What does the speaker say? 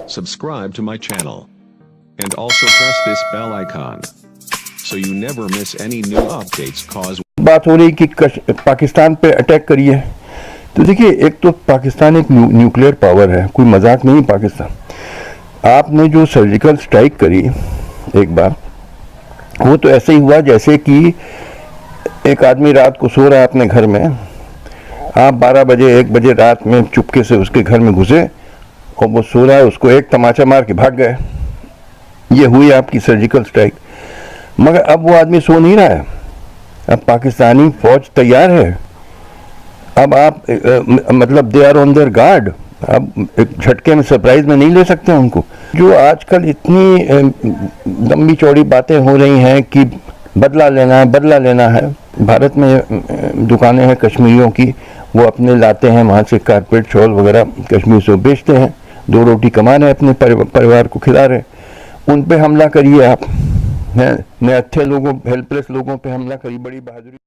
subscribe to my channel, and also press this bell icon so you never miss any new updates. Cause बात हो रही कि पाकिस्तान पे attack करिए, तो देखिए एक तो पाकिस्तान एक न्यूक्लियर पावर है, कोई मजाक नहीं। पाकिस्तान आपने जो सर्जिकल स्ट्राइक करी एक बार, वो तो ऐसे ही हुआ जैसे कि एक आदमी रात को सो रहा है अपने घर में, आप 12 बजे 1 बजे रात में चुपके से उसके घर में घुसे और वो सो रहा है, उसको एक तमाचा मार के भाग गए। ये हुई आपकी सर्जिकल स्ट्राइक। मगर अब वो आदमी सो नहीं रहा है, अब पाकिस्तानी फौज तैयार है। अब आप मतलब they are on their guard. अब एक झटके में सरप्राइज में नहीं ले सकते उनको। जो आजकल इतनी लंबी चौड़ी बातें हो रही हैं कि बदला लेना है। भारत में दुकानें हैं कश्मीरियों की, वो अपने लाते हैं वहाँ से कारपेट शॉल वगैरह कश्मीर से बेचते हैं, 2 रोटी कमा रहे हैं, अपने परिवार को खिला रहे हैं। उन पे हमला करिए आप, नए अच्छे लोगों, हेल्पलेस लोगों पे हमला करिए, बड़ी बहादुरी।